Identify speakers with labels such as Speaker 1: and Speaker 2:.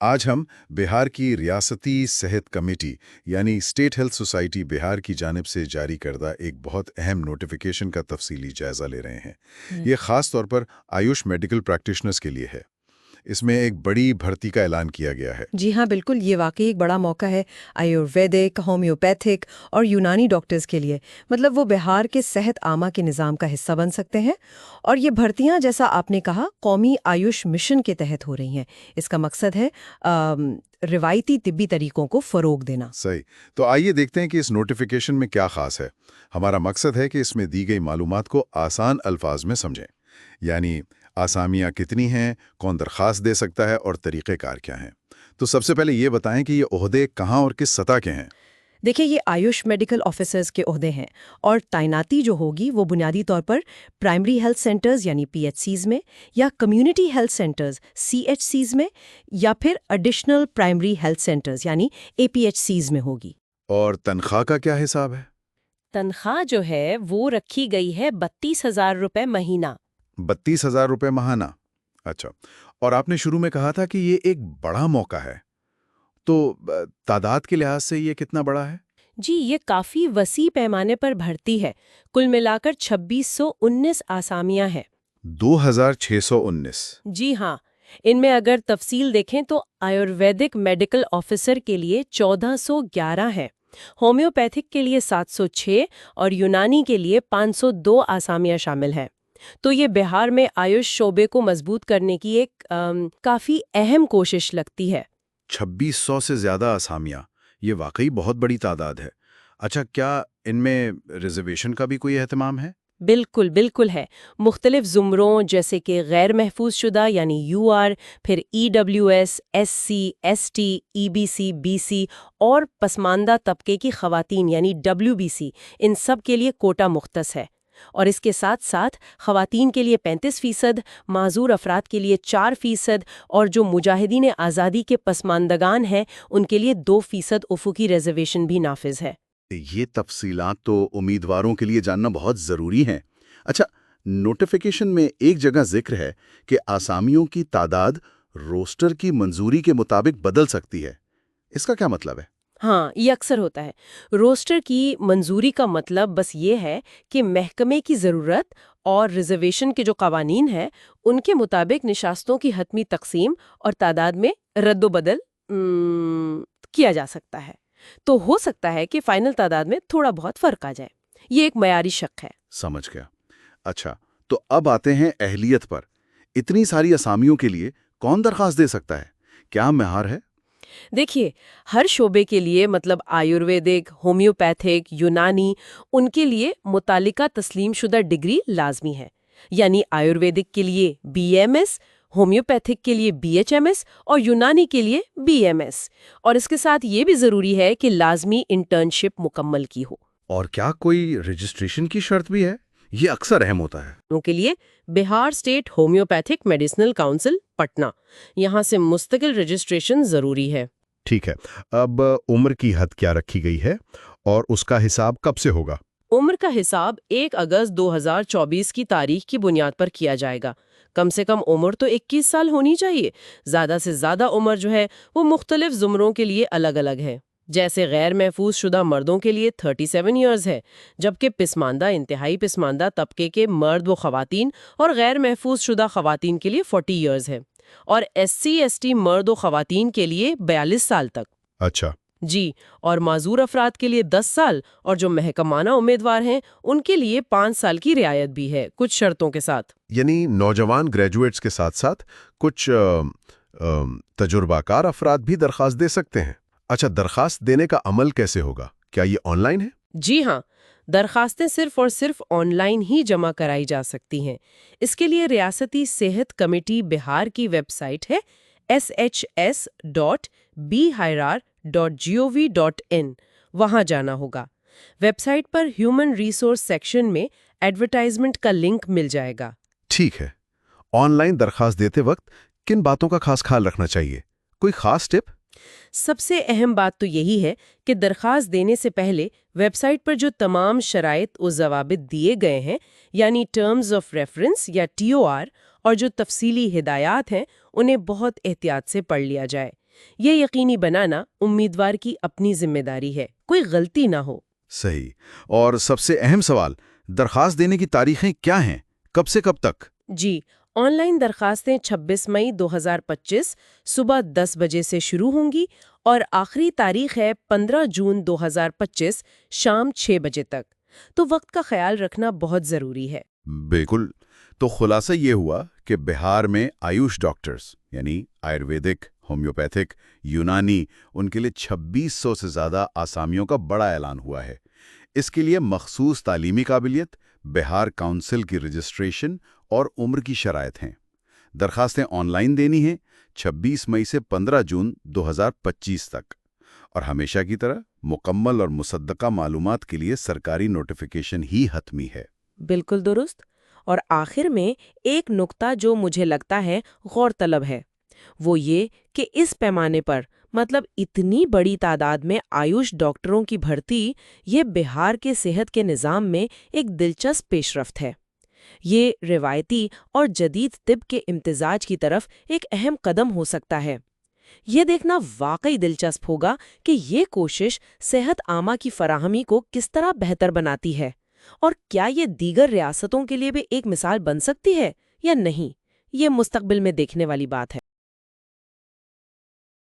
Speaker 1: آج ہم بہار کی ریاستی صحت کمیٹی یعنی اسٹیٹ ہیلتھ سوسائٹی بہار کی جانب سے جاری کردہ ایک بہت اہم نوٹیفیکیشن کا تفصیلی جائزہ لے رہے ہیں۔ یہ خاص طور پر آیوش میڈیکل پریکٹیشنرز کے لیے ہے۔ اس میں ایک بڑی بھرتی کا اعلان کیا گیا ہے۔
Speaker 2: جی ہاں بالکل، یہ واقعی ایک بڑا موقع ہے آیورویدک، ہومیوپیتھک اور یونانی ڈاکٹرز کے لیے۔ مطلب وہ بہار کے صحت عامہ کے نظام کا حصہ بن سکتے ہیں، اور یہ بھرتیاں جیسا آپ نے کہا قومی آیوش مشن کے تحت ہو رہی ہیں۔ اس کا مقصد ہے روایتی طبی طریقوں کو فروغ دینا۔
Speaker 1: صحیح، تو آئیے دیکھتے ہیں کہ اس نوٹیفیکیشن میں کیا خاص ہے۔ ہمارا مقصد ہے کہ اس میں دی گئی معلومات کو آسان الفاظ میں سمجھیں، یعنی آسامیاں کتنی ہیں، کون درخواست دے سکتا ہے اور طریقہ کار کیا ہیں۔ تو سب سے پہلے یہ بتائیں کہ یہ عہدے کہاں اور کس سطح کے ہیں؟
Speaker 2: دیکھیں، یہ آیوش میڈیکل آفیسرز کے عہدے ہیں، اور تعیناتی جو ہوگی وہ بنیادی طور پر پرائمری ہیلتھ سینٹرز یعنی پی ایچ سیز میں، یا community health centres C H Cs میں، یا پھر ایڈیشنل پرائمری ہیلتھ سینٹرز یعنی اے پی ایچ سیز میں ہوگی۔
Speaker 1: اور تنخواہ کا کیا حساب ہے؟
Speaker 3: تنخواہ جو ہے وہ رکھی گئی ہے 32,000 روپے مہینہ۔
Speaker 1: 32,000 روپے ماہانہ؟ اچھا، اور آپ نے شروع میں کہا تھا کہ یہ ایک بڑا موقع ہے، تو تعداد کے لحاظ سے یہ کتنا بڑا ہے؟
Speaker 3: جی، یہ کافی وسیع پیمانے پر بھرتی ہے۔ کل ملا کر 2619 آسامیاں ہیں۔
Speaker 1: 2619؟
Speaker 3: جی ہاں، ان میں اگر تفصیل دیکھیں تو آیورویدک میڈیکل آفیسر کے لیے 1411 ہے، ہومیوپیتھک کے لیے 706 اور یونانی کے لیے 502 آسامیاں شامل ہیں۔ تو یہ بہار میں آیوش شعبے کو مضبوط کرنے کی ایک کافی اہم کوشش لگتی ہے۔
Speaker 1: 2600 سے زیادہ آسامیاں، یہ واقعی بہت بڑی تعداد ہے۔ اچھا، کیا ان میں ریزرویشن کا بھی کوئی اہتمام ہے؟
Speaker 3: بالکل بالکل ہے۔ مختلف زمروں جیسے کہ غیر محفوظ شدہ یعنی یو آر، پھر E W S, S C, S T, E B C, B C اور پسماندہ طبقے کی خواتین یعنی ڈبلیو بی سی، ان سب کے لیے کوٹا مختص ہے۔ اور اس کے ساتھ ساتھ خواتین کے لیے 35%، معذور افراد کے لیے 4%، اور جو مجاہدین آزادی کے پسماندگان ہیں ان کے لیے 2% افقی ریزرویشن بھی نافذ ہے۔
Speaker 1: یہ تفصیلات تو امیدواروں کے لیے جاننا بہت ضروری ہیں۔ اچھا، نوٹیفیکیشن میں ایک جگہ ذکر ہے کہ آسامیوں کی تعداد روسٹر کی منظوری کے مطابق بدل سکتی ہے۔ اس کا کیا مطلب ہے؟
Speaker 3: ہاں، یہ اکثر ہوتا ہے۔ روسٹر کی منظوری کا مطلب بس یہ ہے کہ محکمے کی ضرورت اور ریزرویشن کے جو قوانین ہیں ان کے مطابق نشستوں کی حتمی تقسیم اور تعداد میں رد و بدل کیا جا سکتا ہے۔ تو ہو سکتا ہے کہ فائنل تعداد میں تھوڑا بہت فرق آ جائے۔ یہ ایک معیاری شق ہے۔
Speaker 1: سمجھ گیا۔ اچھا، تو اب آتے ہیں اہلیت پر۔ اتنی ساری اسامیوں کے لیے کون درخواست دے سکتا ہے؟ کیا معیار ہے؟
Speaker 3: دیکھیے، ہر شعبے کے لیے مطلب آیورویدک، ہومیوپیتھک، یونانی، ان کے لیے متعلقہ تسلیم شدہ ڈگری لازمی ہے۔ یعنی آیورویدک کے لیے بی ایم ایس، ہومیوپیتھک کے لیے بی ایچ ایم ایس اور یونانی کے لیے بی ایم ایس۔ اور اس کے ساتھ یہ بھی ضروری ہے کہ لازمی انٹرنشپ مکمل کی ہو۔
Speaker 1: اور کیا کوئی رجسٹریشن کی شرط بھی ہے؟ یہ اکثر اہم ہوتا ہے۔
Speaker 3: ان کے لیے Bihar state homeopathic medicinal council Patna, یہاں سے مستقل رجسٹریشن ضروری ہے۔
Speaker 1: ٹھیک ہے، اب عمر کی حد کیا رکھی گئی ہے اور اس کا حساب کب سے ہوگا؟
Speaker 3: عمر کا حساب 1 اگست 2024 کی تاریخ کی بنیاد پر کیا جائے گا۔ کم سے کم عمر تو 21 سال ہونی چاہیے۔ زیادہ سے زیادہ عمر جو ہے وہ مختلف زمروں کے لیے الگ الگ ہے۔ جیسے غیر محفوظ شدہ مردوں کے لیے 37 ایئرز ہے، جبکہ پسماندہ انتہائی پسماندہ طبقے کے مرد و خواتین اور غیر محفوظ شدہ خواتین کے لیے 40 ایئرز ہے، اور ایس سی ایس ٹی مرد و خواتین کے لیے 42 سال تک۔
Speaker 1: اچھا
Speaker 3: جی، اور معذور افراد کے لیے 10 سال، اور جو محکمانہ امیدوار ہیں ان کے لیے 5 سال کی رعایت بھی ہے کچھ شرطوں کے ساتھ۔
Speaker 1: یعنی نوجوان گریجویٹس کے ساتھ ساتھ کچھ تجربہ کار افراد بھی درخواست دے سکتے ہیں۔ اچھا، درخواست دینے کا عمل کیسے ہوگا؟ کیا یہ آن لائن ہے؟
Speaker 3: جی ہاں، درخواستیں صرف اور صرف آن لائن ہی جمع کرائی جا سکتی ہیں۔ اس کے لیے ریاستی صحت کمیٹی بہار کی ویب سائٹ ہے shs.bihar.gov.in، وہاں جانا ہوگا۔ ویب سائٹ پر ہیومن ریسورس سیکشن میں ایڈورٹائزمنٹ کا لنک مل جائے گا۔
Speaker 1: ٹھیک ہے، آن لائن درخواست دیتے وقت کن باتوں کا خاص خیال رکھنا چاہیے؟ کوئی خاص ٹپ؟
Speaker 3: سب سے اہم بات تو یہی ہے کہ درخواست دینے سے پہلے ویب سائٹ پر جو تمام شرائط و ضوابط دیے گئے ہیں، یعنی ٹرمز آف ریفرنس یا TOR، اور جو تفصیلی ہدایات ہیں انہیں بہت احتیاط سے پڑھ لیا جائے۔ یہ یقینی بنانا امیدوار کی اپنی ذمہ داری ہے، کوئی غلطی نہ ہو۔
Speaker 1: صحیح۔ اور سب سے اہم سوال، درخواست دینے کی تاریخیں کیا ہیں؟ کب سے کب تک؟
Speaker 3: جی، آن لائن درخواستیں 26 مئی 2025 صبح 10 بجے سے شروع ہوں گی اور آخری تاریخ ہے 15 جون 2025 شام 6 بجے تک۔ تو وقت کا خیال رکھنا بہت ضروری ہے۔
Speaker 1: بالکل۔ تو خلاصہ یہ ہوا کہ بہار میں آیوش ڈاکٹرز یعنی آیورویدک، ہومیوپیتھک، یونانی، ان کے لیے 2600 سے زیادہ آسامیوں کا بڑا اعلان ہوا ہے۔ اس کے لیے مخصوص تعلیمی قابلیت، بہار کونسل کی رجسٹریشن اور عمر کی شرائط ہیں۔ درخواستیں آن لائن دینی ہیں 26 مئی سے 15 جون 2025 تک، اور ہمیشہ کی طرح مکمل اور مصدقہ معلومات کے لیے سرکاری نوٹیفیکیشن ہی حتمی ہے۔
Speaker 3: بالکل درست۔ اور آخر میں ایک نکتہ جو مجھے لگتا ہے غور طلب ہے، وہ یہ کہ اس پیمانے پر، مطلب اتنی بڑی تعداد میں آیوش ڈاکٹروں کی بھرتی، یہ بہار کے صحت کے نظام میں ایک دلچسپ پیش رفت ہے۔ یہ روایتی اور جدید طب کے امتزاج کی طرف ایک اہم قدم ہو سکتا ہے۔ یہ دیکھنا واقعی دلچسپ ہوگا کہ یہ کوشش صحت عامہ کی فراہمی کو کس طرح بہتر بناتی ہے، اور کیا یہ دیگر ریاستوں کے لیے بھی ایک مثال بن سکتی ہے یا نہیں، یہ مستقبل میں دیکھنے والی بات ہے۔